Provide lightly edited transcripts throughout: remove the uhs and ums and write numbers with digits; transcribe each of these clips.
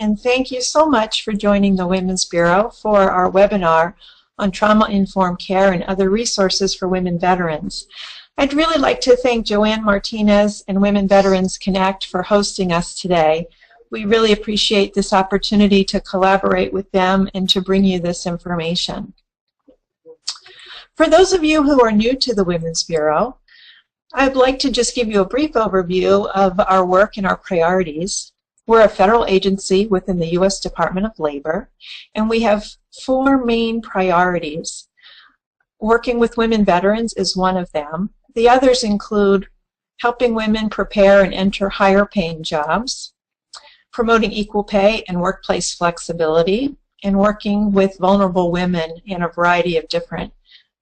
and thank you so much for joining the Women's Bureau for our webinar on trauma-informed care and other resources for women veterans. I'd really like to thank Joanne Martinez and Women Veterans Connect for hosting us today. We really appreciate this opportunity to collaborate with them and to bring you this information. For those of you who are new to the Women's Bureau, I'd like to just give you a brief overview of our work and our priorities. We're a federal agency within the U.S. Department of Labor, and we have 4 main priorities. Working with women veterans is one of them. The others include helping women prepare and enter higher paying jobs, promoting equal pay and workplace flexibility, and working with vulnerable women in a variety of different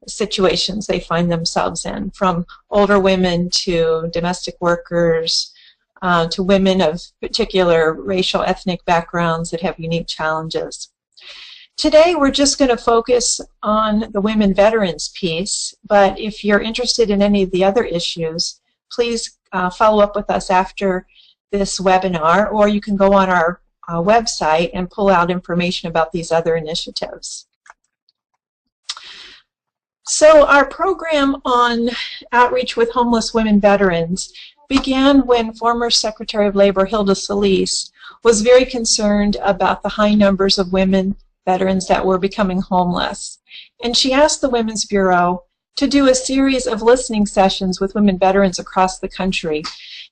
situations they find themselves in, from older women to domestic workers, to women of particular racial ethnic backgrounds that have unique challenges. Today we're just going to focus on the women veterans piece, but if you're interested in any of the other issues, please follow up with us after this webinar, or you can go on our website and pull out information about these other initiatives. So our program on outreach with homeless women veterans began when former Secretary of Labor Hilda Solis was very concerned about the high numbers of women veterans that were becoming homeless. And she asked the Women's Bureau to do a series of listening sessions with women veterans across the country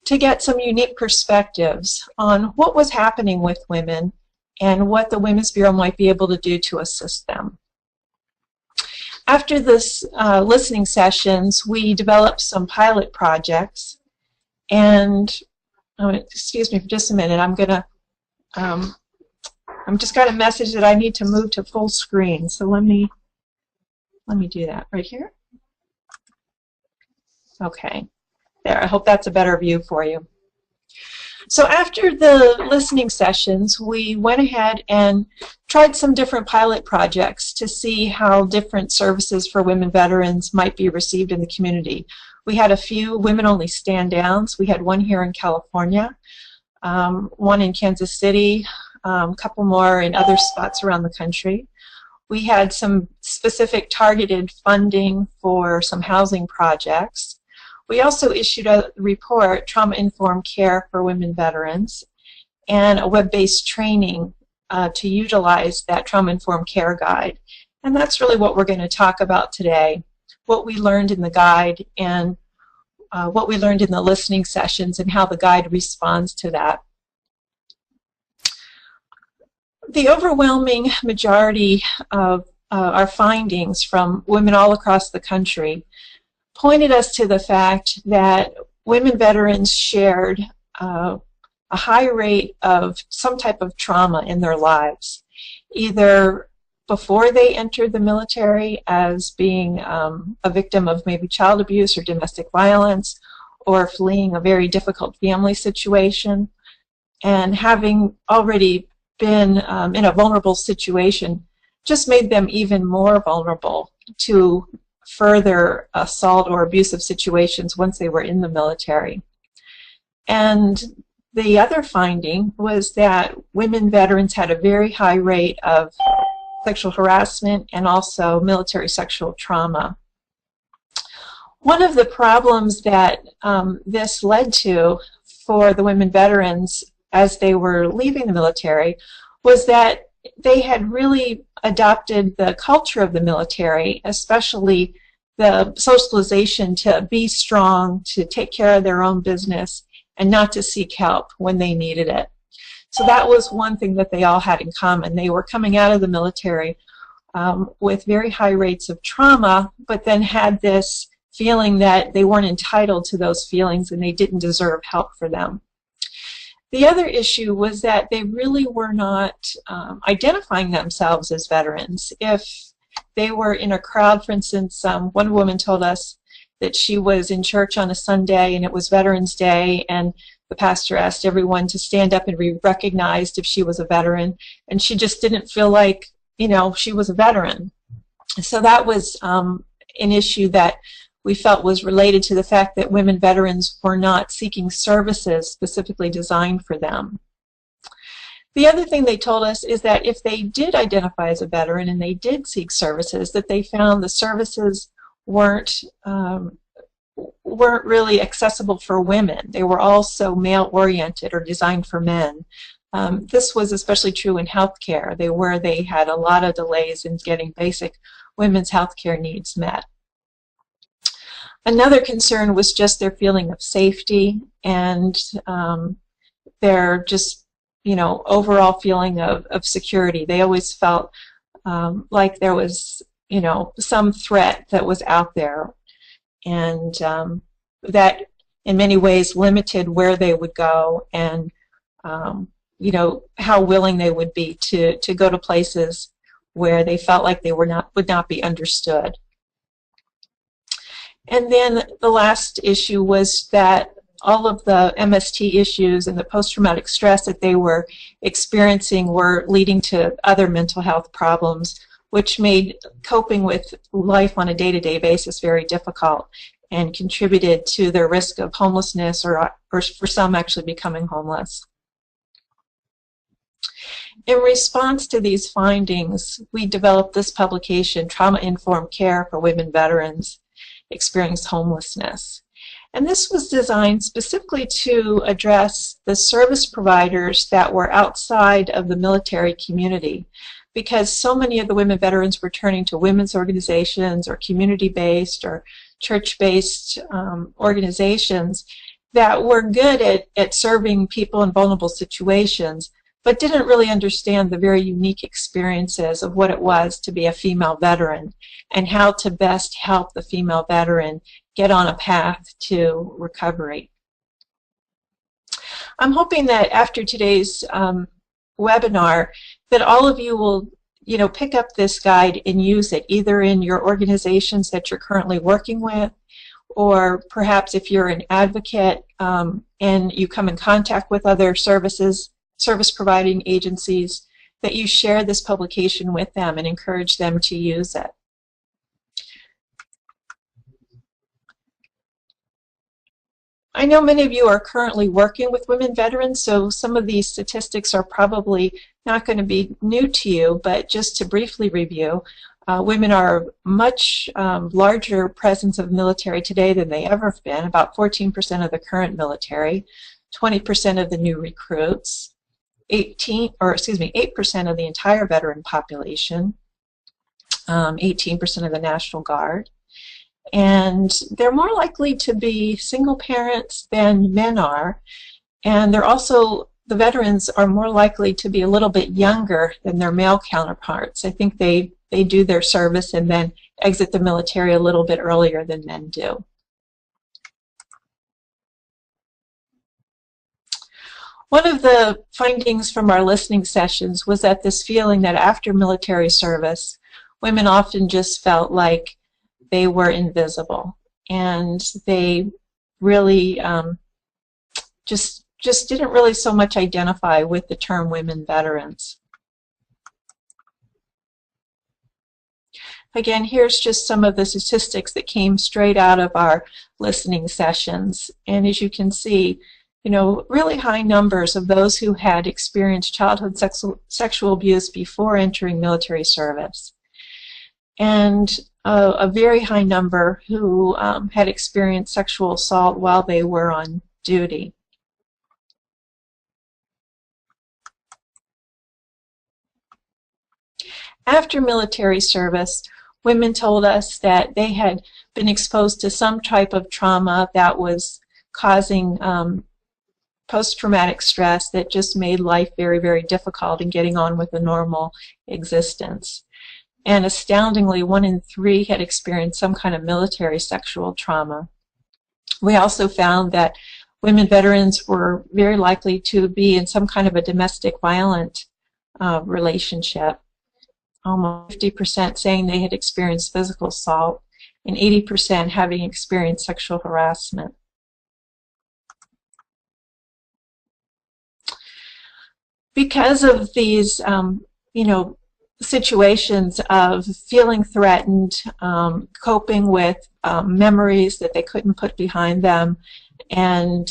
to get some unique perspectives on what was happening with women and what the Women's Bureau might be able to do to assist them. After this listening sessions, we developed some pilot projects, and excuse me for just a minute. I'm just got a message that I need to move to full screen. So let me do that right here. Okay, there. I hope that's a better view for you. So after the listening sessions, we went ahead and tried some different pilot projects to see how different services for women veterans might be received in the community. We had a few women-only stand-downs. We had one here in California, one in Kansas City, a couple more in other spots around the country. We had some specific targeted funding for some housing projects. We also issued a report, Trauma-Informed Care for Women Veterans, and a web-based training to utilize that Trauma-Informed Care Guide. And that's really what we're going to talk about today, what we learned in the guide and what we learned in the listening sessions and how the guide responds to that. The overwhelming majority of our findings from women all across the country pointed us to the fact that women veterans shared a high rate of some type of trauma in their lives, either before they entered the military as being a victim of maybe child abuse or domestic violence, or fleeing a very difficult family situation, and having already been in a vulnerable situation just made them even more vulnerable to further assault or abusive situations once they were in the military. And the other finding was that women veterans had a very high rate of sexual harassment and also military sexual trauma. One of the problems that this led to for the women veterans as they were leaving the military was that they had really adopted the culture of the military, especially the socialization to be strong, to take care of their own business, and not to seek help when they needed it. So that was one thing that they all had in common. They were coming out of the military with very high rates of trauma, but then had this feeling that they weren't entitled to those feelings and they didn't deserve help for them. The other issue was that they really were not identifying themselves as veterans. If they were in a crowd, for instance, one woman told us that she was in church on a Sunday and it was Veterans Day, and the pastor asked everyone to stand up and be recognized if she was a veteran, and she just didn't feel like, you know, she was a veteran. So that was an issue that we felt was related to the fact that women veterans were not seeking services specifically designed for them. The other thing they told us is that if they did identify as a veteran and they did seek services, that they found the services weren't really accessible for women. They were also male-oriented or designed for men. This was especially true in healthcare, where they had a lot of delays in getting basic women's healthcare needs met. Another concern was just their feeling of safety and their just, overall feeling of security. They always felt like there was, some threat that was out there, and that in many ways limited where they would go and how willing they would be to go to places where they felt like they would not be understood. And then the last issue was that all of the MST issues and the post-traumatic stress that they were experiencing were leading to other mental health problems, which made coping with life on a day-to-day basis very difficult and contributed to their risk of homelessness or for some actually becoming homeless. In response to these findings, we developed this publication, Trauma-Informed Care for Women Veterans Experiencing Homelessness. And this was designed specifically to address the service providers that were outside of the military community, because so many of the women veterans were turning to women's organizations or community-based or church-based organizations that were good at serving people in vulnerable situations, but didn't really understand the very unique experiences of what it was to be a female veteran and how to best help the female veteran get on a path to recovery. I'm hoping that after today's webinar that all of you will pick up this guide and use it either in your organizations that you're currently working with, or perhaps if you're an advocate and you come in contact with other service providing agencies, that you share this publication with them and encourage them to use it. I know many of you are currently working with women veterans, so some of these statistics are probably not going to be new to you, but just to briefly review, women are much larger presence of military today than they ever have been, about 14% of the current military, 20% of the new recruits, 8% of the entire veteran population, 18% of the National Guard. And they're more likely to be single parents than men are, and the veterans are more likely to be a little bit younger than their male counterparts. I think they do their service and then exit the military a little bit earlier than men do. One of the findings from our listening sessions was that this feeling that after military service, women often just felt like they were invisible, and they really just didn't really so much identify with the term women veterans. Again, here's just some of the statistics that came straight out of our listening sessions, and as you can see, really high numbers of those who had experienced childhood sexual abuse before entering military service, and a very high number who had experienced sexual assault while they were on duty. After military service, women told us that they had been exposed to some type of trauma that was causing post-traumatic stress that just made life very, very difficult in getting on with a normal existence. And astoundingly, 1 in 3 had experienced some kind of military sexual trauma. We also found that women veterans were very likely to be in some kind of a domestic violent relationship. Almost 50% saying they had experienced physical assault, and 80% having experienced sexual harassment. Because of these, situations of feeling threatened, coping with memories that they couldn't put behind them, and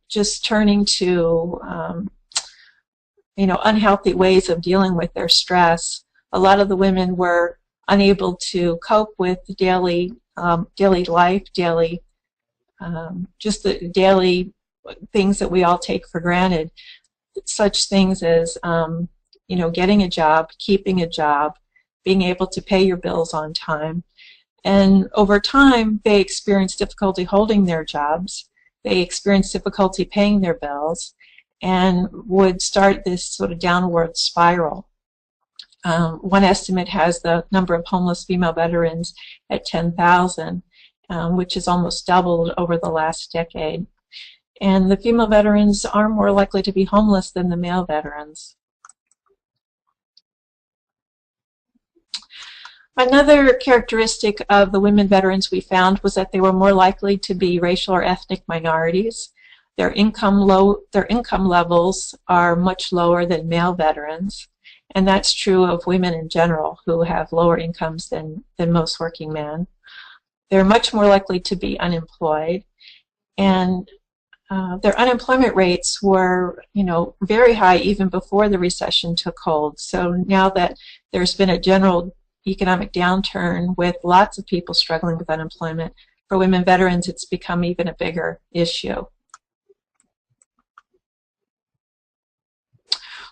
just turning to unhealthy ways of dealing with their stress. A lot of the women were unable to cope with daily life, just the daily things that we all take for granted, such things as getting a job, keeping a job, being able to pay your bills on time. And over time, they experienced difficulty holding their jobs. They experienced difficulty paying their bills and would start this sort of downward spiral. One estimate has the number of homeless female veterans at 10,000, which has almost doubled over the last decade. And the female veterans are more likely to be homeless than the male veterans. Another characteristic of the women veterans we found was that they were more likely to be racial or ethnic minorities. Their income levels are much lower than male veterans, and that's true of women in general who have lower incomes than most working men. They're much more likely to be unemployed, and their unemployment rates were, very high even before the recession took hold. So now that there's been a general economic downturn with lots of people struggling with unemployment, for women veterans it's become even a bigger issue.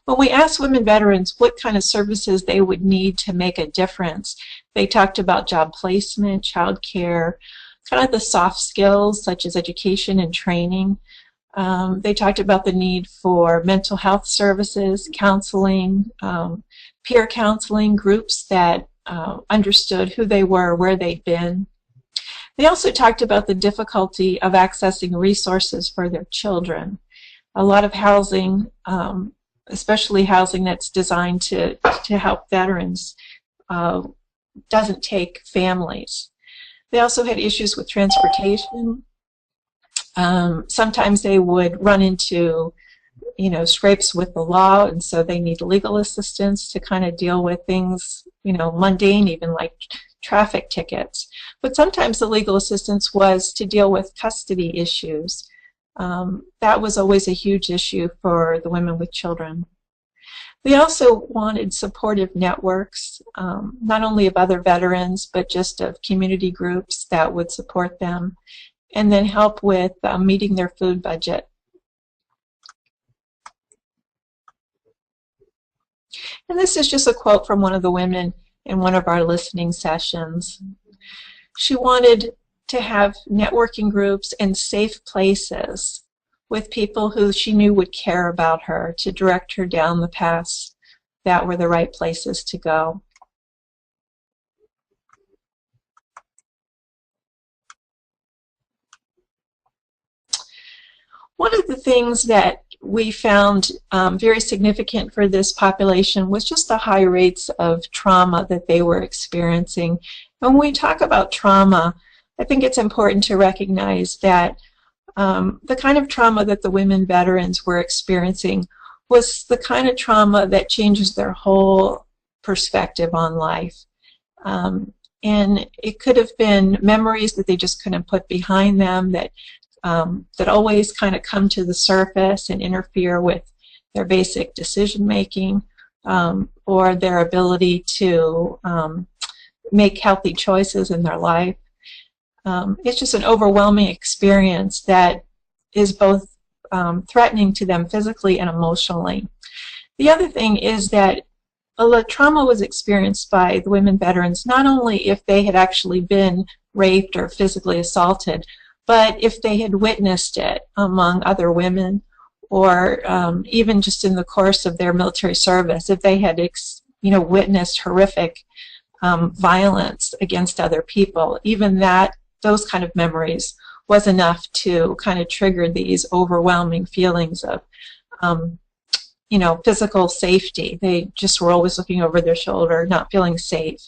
When we asked women veterans what kind of services they would need to make a difference, they talked about job placement, child care, kind of the soft skills such as education and training. They talked about the need for mental health services, counseling, peer counseling, groups that understood who they were, where they'd been. They also talked about the difficulty of accessing resources for their children. A lot of housing, especially housing that's designed to help veterans, doesn't take families. They also had issues with transportation. Sometimes they would run into scrapes with the law, and so they need legal assistance to kind of deal with things, mundane, even like traffic tickets. But sometimes the legal assistance was to deal with custody issues. That was always a huge issue for the women with children. We also wanted supportive networks, not only of other veterans, but just of community groups that would support them, and then help with meeting their food budget. And this is just a quote from one of the women in one of our listening sessions. She wanted to have networking groups and safe places with people who she knew would care about her, to direct her down the paths that were the right places to go. One of the things that we found very significant for this population was just the high rates of trauma that they were experiencing. When we talk about trauma, I think it's important to recognize that the kind of trauma that the women veterans were experiencing was the kind of trauma that changes their whole perspective on life. And it could have been memories that they just couldn't put behind them, that always kind of come to the surface and interfere with their basic decision making, or their ability to make healthy choices in their life. It's just an overwhelming experience that is both threatening to them physically and emotionally. The other thing is that the trauma was experienced by the women veterans not only if they had actually been raped or physically assaulted, but if they had witnessed it among other women, or even just in the course of their military service, if they had witnessed horrific violence against other people, even those kind of memories was enough to kind of trigger these overwhelming feelings of physical safety. They just were always looking over their shoulder, not feeling safe.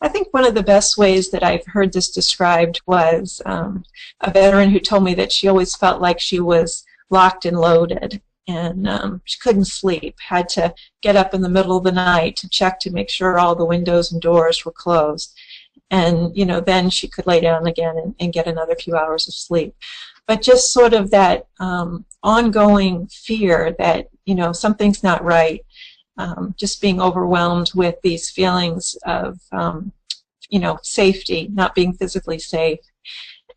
I think one of the best ways that I've heard this described was a veteran who told me that she always felt like she was locked and loaded, and she couldn't sleep, had to get up in the middle of the night to check to make sure all the windows and doors were closed. And then she could lay down again and get another few hours of sleep. But just sort of that ongoing fear that something's not right. Just being overwhelmed with these feelings of, safety, not being physically safe.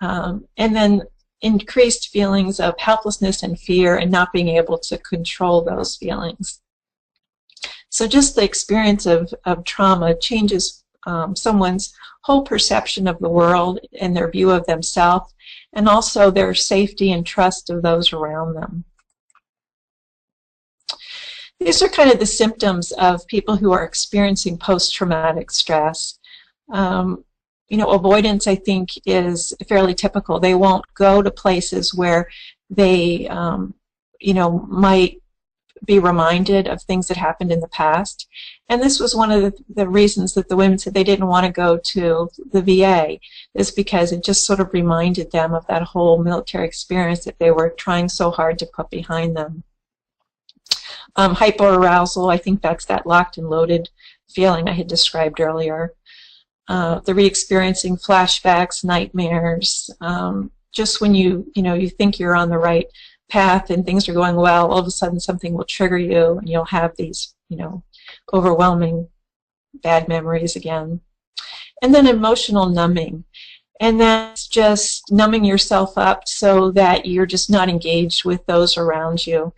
And then increased feelings of helplessness and fear and not being able to control those feelings. So just the experience of trauma changes someone's whole perception of the world and their view of themselves, and also their safety and trust of those around them. These are kind of the symptoms of people who are experiencing post-traumatic stress. Avoidance, I think, is fairly typical. They won't go to places where they, might be reminded of things that happened in the past. And this was one of the reasons that the women said they didn't want to go to the VA, is because it just sort of reminded them of that whole military experience that they were trying so hard to put behind them. Hyperarousal, I think that's that locked and loaded feeling I had described earlier. The re-experiencing flashbacks, nightmares, just when you think you're on the right path and things are going well, all of a sudden something will trigger you and you'll have these, overwhelming bad memories again. And then emotional numbing. And that's just numbing yourself up so that you're just not engaged with those around you.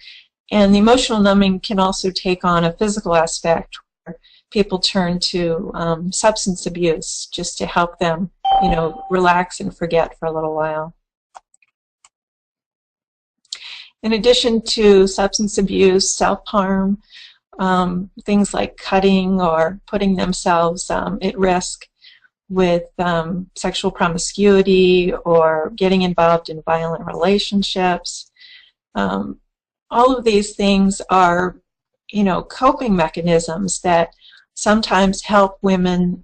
And the emotional numbing can also take on a physical aspect, where people turn to substance abuse just to help them, relax and forget for a little while. In addition to substance abuse, self-harm, things like cutting or putting themselves at risk with sexual promiscuity or getting involved in violent relationships. All of these things are, coping mechanisms that sometimes help women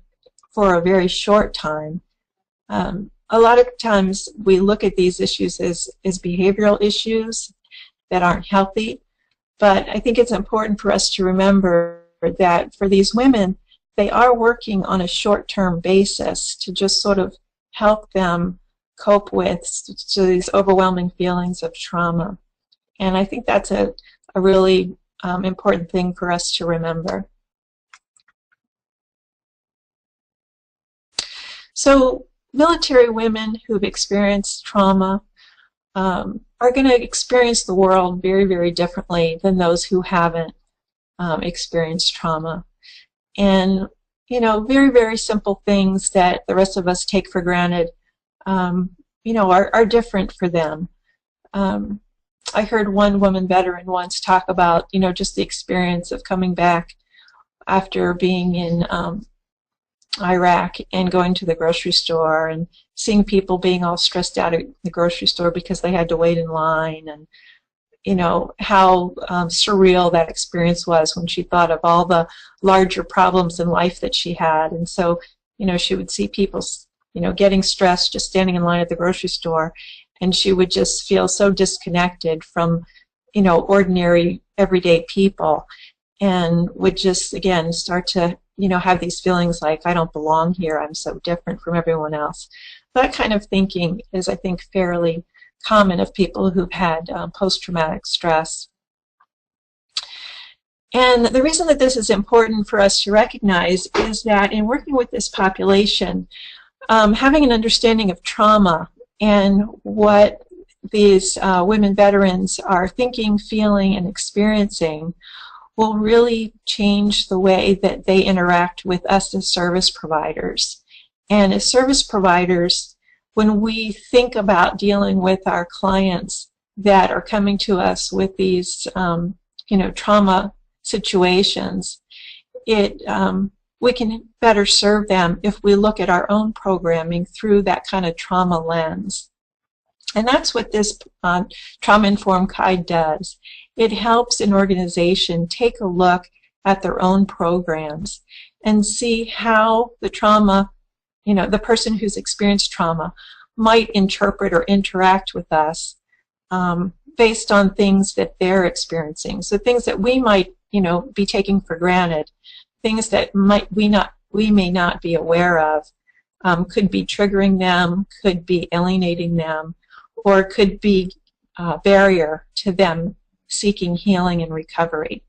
for a very short time. A lot of times we look at these issues as behavioral issues that aren't healthy, but I think it's important for us to remember that for these women, they are working on a short-term basis to just sort of help them cope with these overwhelming feelings of trauma. And I think that's a really important thing for us to remember. So military women who've experienced trauma are going to experience the world very, very differently than those who haven't experienced trauma. And, very, very simple things that the rest of us take for granted, are different for them. I heard one woman veteran once talk about, just the experience of coming back after being in Iraq and going to the grocery store and seeing people being all stressed out at the grocery store because they had to wait in line, and how surreal that experience was when she thought of all the larger problems in life that she had. And so she would see people getting stressed just standing in line at the grocery store, and she would just feel so disconnected from ordinary everyday people, and would just again start to have these feelings like, I don't belong here, I'm so different from everyone else. That kind of thinking is, I think, fairly common of people who've had post-traumatic stress. And the reason that this is important for us to recognize is that in working with this population, having an understanding of trauma and what these women veterans are thinking, feeling, and experiencing will really change the way that they interact with us as service providers. And as service providers, when we think about dealing with our clients that are coming to us with these, trauma situations, we can better serve them if we look at our own programming through that kind of trauma lens. And that's what this trauma-informed guide does. It helps an organization take a look at their own programs and see how the trauma, the person who's experienced trauma might interpret or interact with us based on things that they're experiencing. So things that we might, be taking for granted, things that we may not be aware of, could be triggering them, could be alienating them, or could be a barrier to them seeking healing and recovery.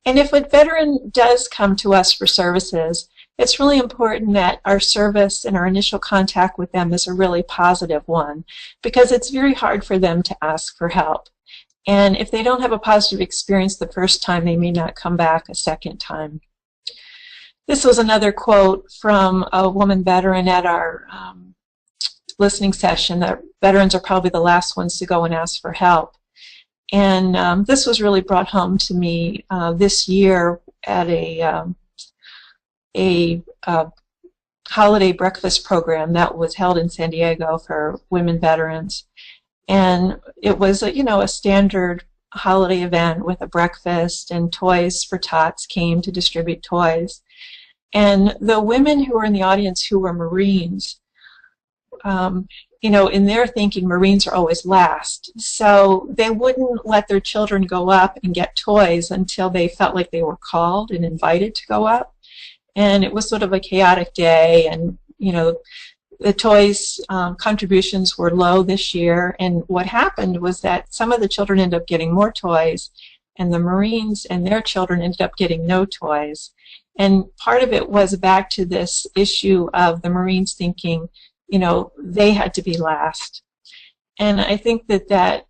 And if a veteran does come to us for services, it's really important that our service and our initial contact with them is a really positive one, because it's very hard for them to ask for help. And if they don't have a positive experience the first time, they may not come back a second time. This was another quote from a woman veteran at our listening session, that veterans are probably the last ones to go and ask for help. And this was really brought home to me this year at a holiday breakfast program that was held in San Diego for women veterans. And it was a standard holiday event with a breakfast, and Toys for Tots came to distribute toys. And the women who were in the audience who were Marines, in their thinking, Marines are always last. So they wouldn't let their children go up and get toys until they felt like they were called and invited to go up. And it was sort of a chaotic day, and the toys contributions were low this year. And what happened was that some of the children ended up getting more toys, and the Marines and their children ended up getting no toys. And part of it was back to this issue of the Marines thinking, they had to be last. And I think that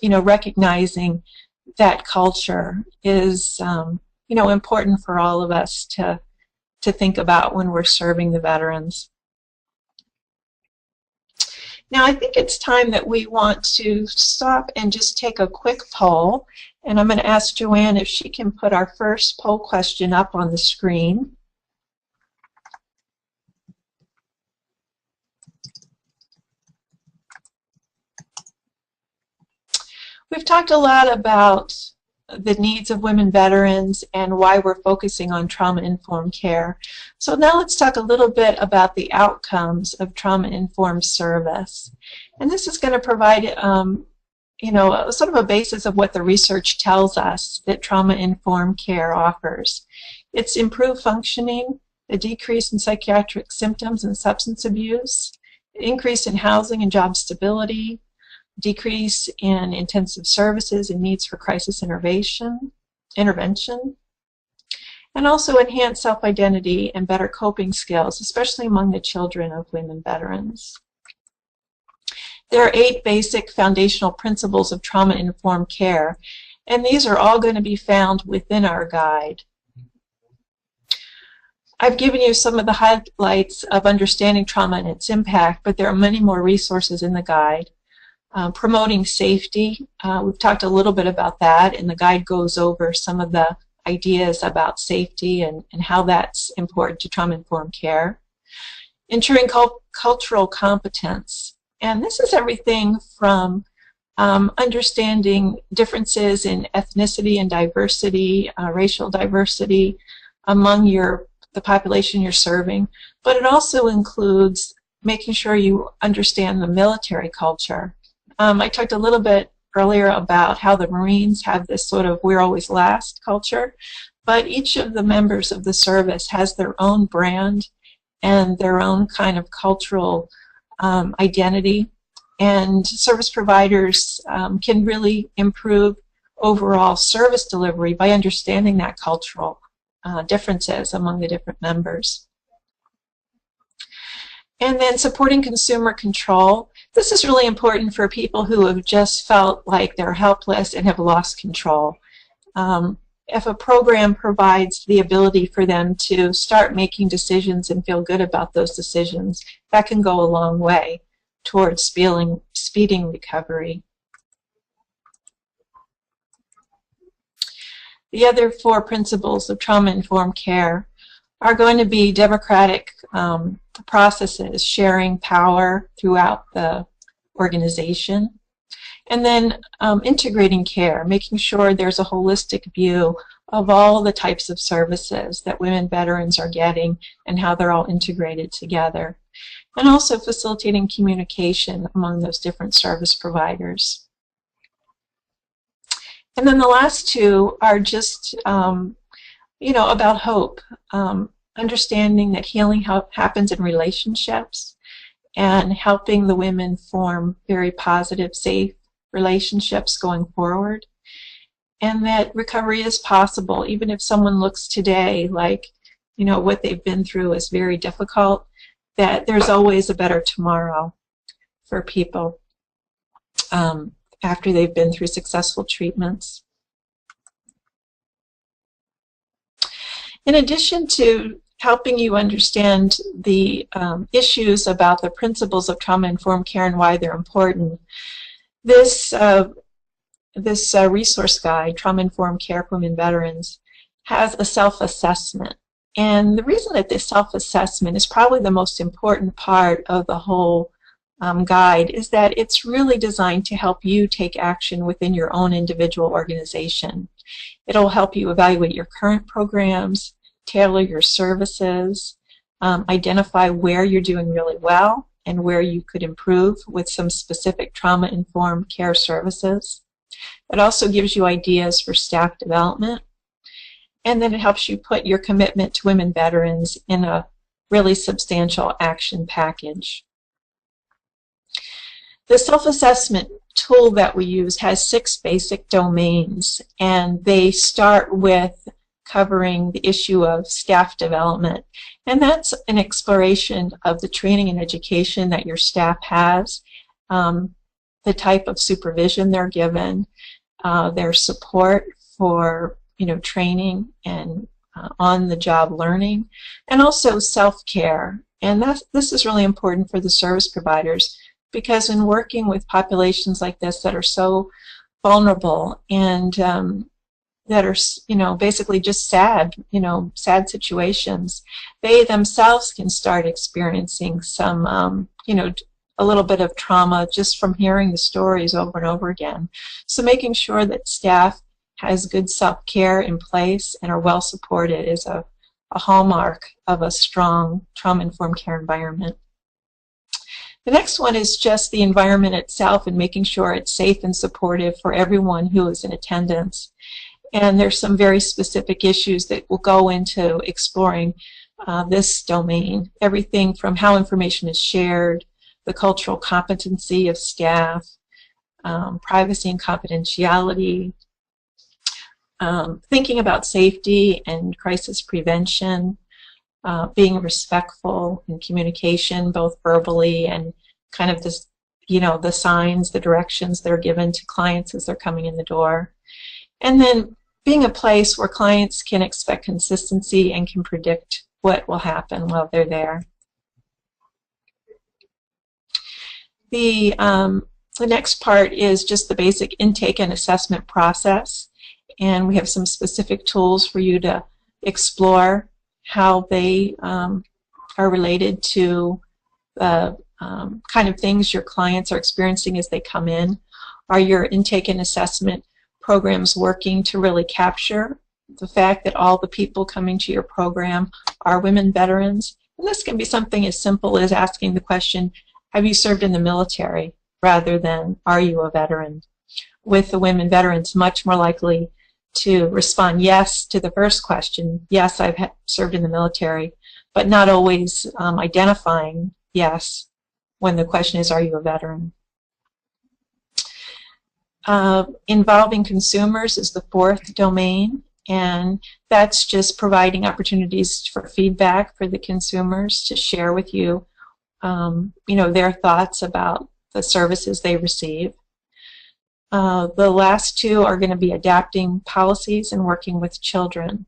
recognizing that culture is, important for all of us to think about when we're serving the veterans. Now, I think it's time that we want to stop and just take a quick poll. And I'm going to ask Joanne if she can put our first poll question up on the screen. We've talked a lot about the needs of women veterans and why we're focusing on trauma-informed care. So now let's talk a little bit about the outcomes of trauma-informed service. And this is going to provide, sort of a basis of what the research tells us that trauma-informed care offers. It's improved functioning, a decrease in psychiatric symptoms and substance abuse, increase in housing and job stability, decrease in intensive services and needs for crisis intervention, and also enhance self-identity and better coping skills, especially among the children of women veterans. There are 8 basic foundational principles of trauma-informed care, and these are all going to be found within our guide. I've given you some of the highlights of understanding trauma and its impact, but there are many more resources in the guide. Promoting safety, we've talked a little bit about that, and the guide goes over some of the ideas about safety and how that's important to trauma-informed care. Ensuring cultural competence, and this is everything from understanding differences in ethnicity and diversity, racial diversity among the population you're serving, but it also includes making sure you understand the military culture. I talked a little bit earlier about how the Marines have this sort of we're always last culture, but each of the members of the service has their own brand and their own kind of cultural identity, and service providers can really improve overall service delivery by understanding that cultural differences among the different members. And then supporting consumer control. This is really important for people who have just felt like they're helpless and have lost control. If a program provides the ability for them to start making decisions and feel good about those decisions, that can go a long way towards speeding recovery. The other 4 principles of trauma-informed care are going to be democratic processes, sharing power throughout the organization, and then integrating care, making sure there's a holistic view of all the types of services that women veterans are getting and how they're all integrated together, and also facilitating communication among those different service providers. And then the last 2 are just about hope, understanding that healing happens in relationships, and helping the women form very positive, safe relationships going forward. And that recovery is possible, even if someone looks today like, you know, what they've been through is very difficult, that there's always a better tomorrow for people after they've been through successful treatments. In addition to helping you understand the issues about the principles of trauma-informed care and why they're important, this resource guide, Trauma-Informed Care for Women Veterans, has a self-assessment. And the reason that this self-assessment is probably the most important part of the whole guide is that it's really designed to help you take action within your own individual organization. It'll help you evaluate your current programs, tailor your services, identify where you're doing really well and where you could improve with some specific trauma-informed care services. It also gives you ideas for staff development, and then it helps you put your commitment to women veterans in a really substantial action package. The self-assessment tool that we use has 6 basic domains, and they start with covering the issue of staff development. And that's an exploration of the training and education that your staff has, the type of supervision they're given, their support for training and on-the-job learning, and also self-care. And this is really important for the service providers, because in working with populations like this that are so vulnerable and that are basically just sad, sad situations, they themselves can start experiencing some a little bit of trauma just from hearing the stories over and over again. So making sure that staff has good self-care in place and are well supported is a hallmark of a strong trauma-informed care environment. The next one is just the environment itself and making sure it's safe and supportive for everyone who is in attendance. And there's some very specific issues that will go into exploring this domain. Everything from how information is shared, the cultural competency of staff, privacy and confidentiality, thinking about safety and crisis prevention, being respectful in communication, both verbally and kind of this, the signs, the directions that are given to clients as they're coming in the door. And then being a place where clients can expect consistency and can predict what will happen while they're there. The next part is just the basic intake and assessment process. And we have some specific tools for you to explore how they are related to the kind of things your clients are experiencing as they come in. Are your intake and assessment programs working to really capture the fact that all the people coming to your program are women veterans? And this can be something as simple as asking the question, have you served in the military, rather than are you a veteran? With the women veterans, much more likely to respond yes to the first question, yes, I've served in the military, but not always identifying yes when the question is, are you a veteran? Involving consumers is the 4th domain, and that's just providing opportunities for feedback for the consumers to share with you, their thoughts about the services they receive. The last 2 are going to be adapting policies and working with children.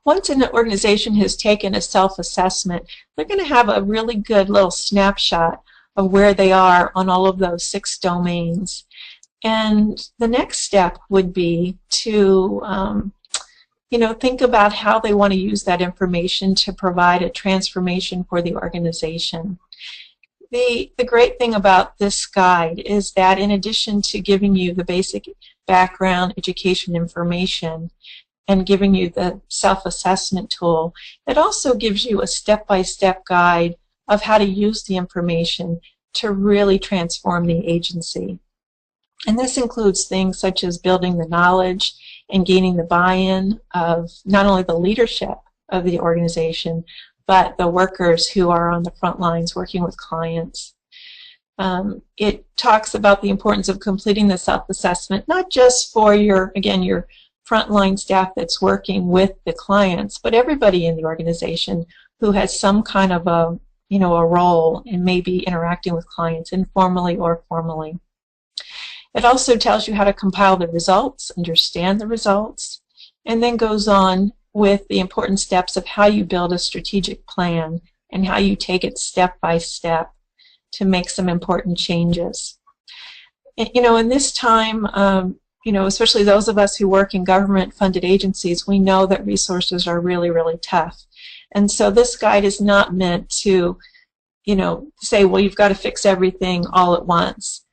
Once an organization has taken a self-assessment, they're going to have a really good little snapshot of where they are on all of those 6 domains. And the next step would be to think about how they want to use that information to provide a transformation for the organization. The great thing about this guide is that in addition to giving you the basic background education information and giving you the self-assessment tool, it also gives you a step-by-step guide of how to use the information to really transform the agency. And this includes things such as building the knowledge and gaining the buy-in of not only the leadership of the organization, but the workers who are on the front lines working with clients. It talks about the importance of completing the self-assessment, not just for your frontline staff that's working with the clients, but everybody in the organization who has some kind of a role in maybe interacting with clients informally or formally. It also tells you how to compile the results, understand the results, and then goes on with the important steps of how you build a strategic plan and how you take it step by step to make some important changes. In this time, especially those of us who work in government-funded agencies, we know that resources are really, really tough. And so this guide is not meant to, say, well, you've got to fix everything all at once.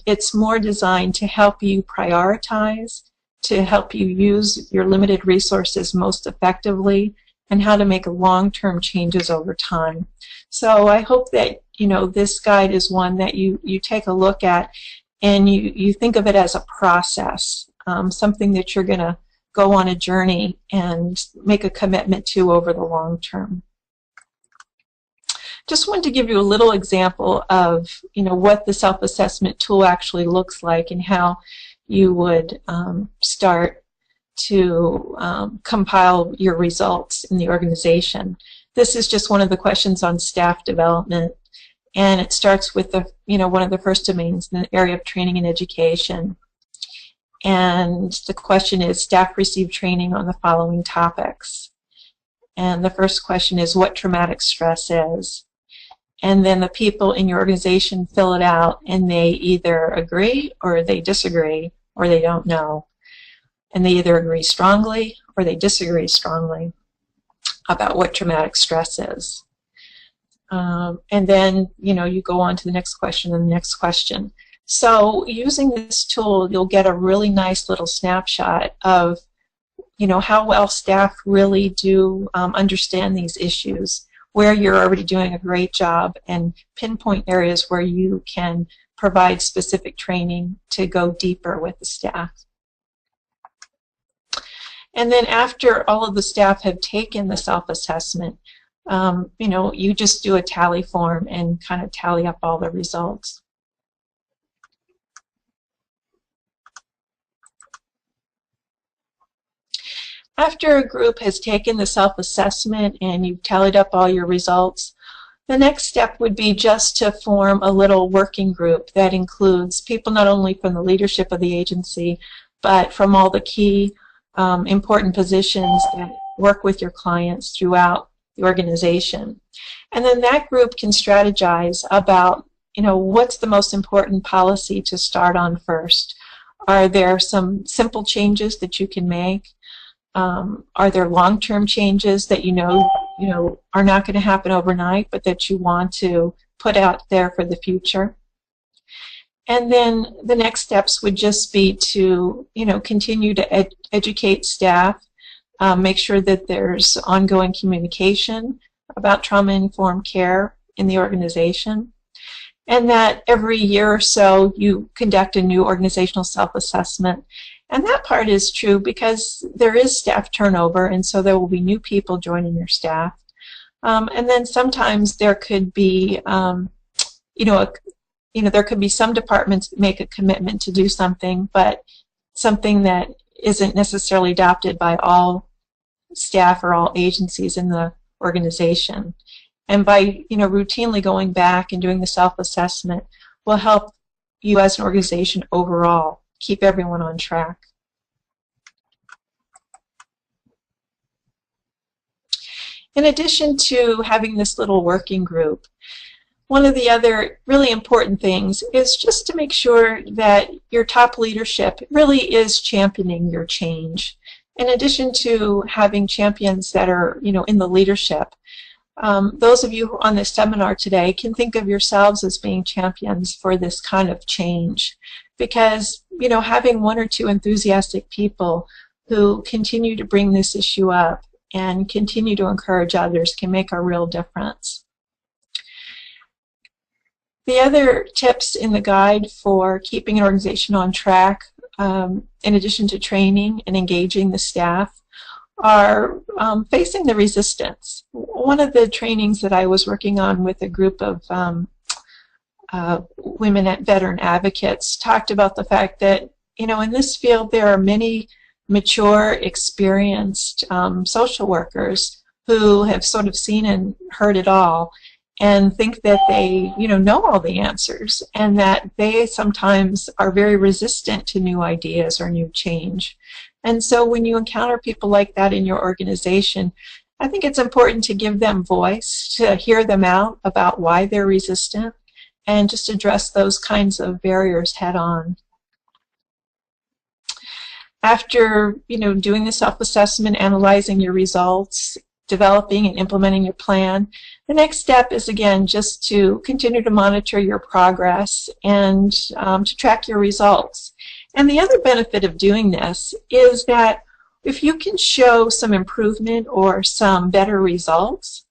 It's more designed to help you prioritize, to help you use your limited resources most effectively, and how to make long-term changes over time. So I hope that, this guide is one that you take a look at and you think of it as a process, something that you're going to go on a journey and make a commitment to over the long term. Just wanted to give you a little example of what the self-assessment tool actually looks like and how you would start to compile your results in the organization. This is just one of the questions on staff development, and it starts with the one of the first domains in the area of training and education. And the question is, staff receive training on the following topics. And the first question is, what traumatic stress is? And then the people in your organization fill it out, and they either agree or they disagree or they don't know. And they either agree strongly or they disagree strongly about what traumatic stress is. And then, you go on to the next question and the next question. So using this tool, you'll get a really nice little snapshot of, how well staff really do understand these issues, where you're already doing a great job, and pinpoint areas where you can provide specific training to go deeper with the staff. And then after all of the staff have taken the self-assessment, you just do a tally form and kind of tally up all the results. After a group has taken the self-assessment and you've tallied up all your results, the next step would be just to form a little working group that includes people not only from the leadership of the agency, but from all the key important positions that work with your clients throughout the organization. And then that group can strategize about, what's the most important policy to start on first? Are there some simple changes that you can make? Are there long-term changes that are not going to happen overnight, but that you want to put out there for the future? And then the next steps would just be to, continue to educate staff, make sure that there's ongoing communication about trauma-informed care in the organization, and that every year or so you conduct a new organizational self-assessment. And that part is true because there is staff turnover, and so there will be new people joining your staff. And then sometimes there could be, there could be some departments that make a commitment to do something, but something that isn't necessarily adopted by all staff or all agencies in the organization. And by routinely going back and doing the self-assessment will help you as an organization overall keep everyone on track. In addition to having this little working group, one of the other really important things is just to make sure that your top leadership really is championing your change. In addition to having champions that are, in the leadership, those of you on this seminar today can think of yourselves as being champions for this kind of change, because, having one or two enthusiastic people who continue to bring this issue up and continue to encourage others can make a real difference. The other tips in the guide for keeping an organization on track, in addition to training and engaging the staff, are facing the resistance. One of the trainings that I was working on with a group of women veteran advocates talked about the fact that, you know, in this field there are many mature, experienced social workers who have sort of seen and heard it all and think that they, you know all the answers, and that they sometimes are very resistant to new ideas or new change. And so when you encounter people like that in your organization, I think it's important to give them voice, to hear them out about why they're resistant, and just address those kinds of barriers head on. After, you know, doing the self-assessment, analyzing your results, developing and implementing your plan, the next step is, again, just to continue to monitor your progress and to track your results. And the other benefit of doing this is that if you can show some improvement or some better results,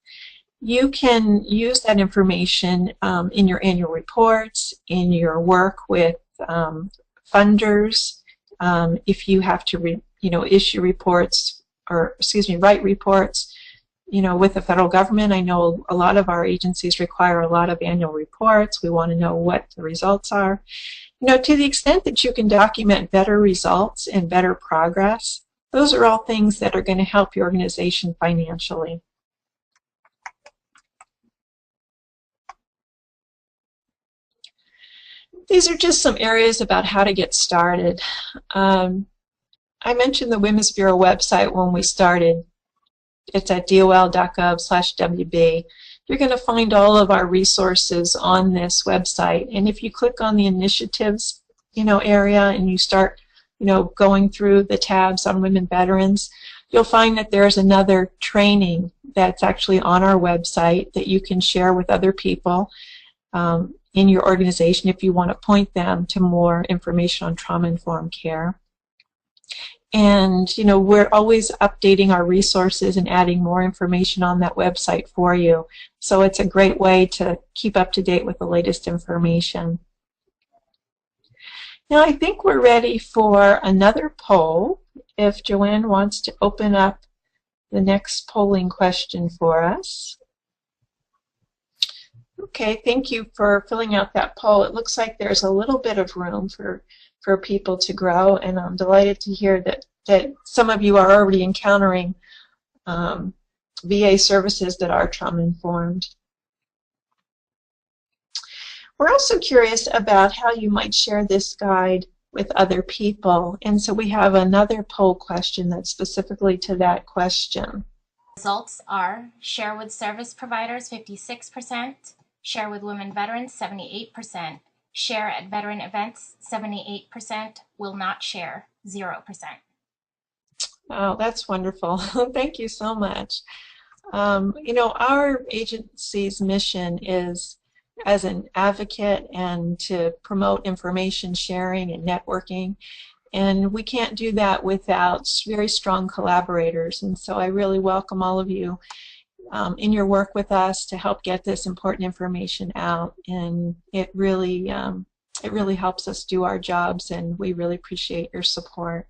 you can use that information in your annual reports, in your work with funders, if you have to issue reports, or write reports, you know, with the federal government. I know a lot of our agencies require a lot of annual reports. We want to know what the results are. You know, to the extent that you can document better results and better progress, those are all things that are going to help your organization financially. These are just some areas about how to get started. I mentioned the Women's Bureau website when we started. It's at dol.gov/WB. You're going to find all of our resources on this website. And if you click on the initiatives, you know, area, and you start, you know, going through the tabs on women veterans, you'll find that there's another training that's actually on our website that you can share with other people in your organization if you want to point them to more information on trauma-informed care. And, you know, we're always updating our resources and adding more information on that website for you. So it's a great way to keep up to date with the latest information. Now I think we're ready for another poll. If Joanne wants to open up the next polling question for us. Okay, thank you for filling out that poll. It looks like there's a little bit of room for people to grow, and I'm delighted to hear that some of you are already encountering VA services that are trauma-informed. We're also curious about how you might share this guide with other people, and so we have another poll question that's specifically to that question. Results are: share with service providers 56%, share with women veterans 78%, share at veteran events 78%, will not share 0%. Oh, that's wonderful. Thank you so much. You know, our agency's mission is as an advocate and to promote information sharing and networking, and we can't do that without very strong collaborators. And so I really welcome all of you in your work with us to help get this important information out, and it really helps us do our jobs, and we really appreciate your support.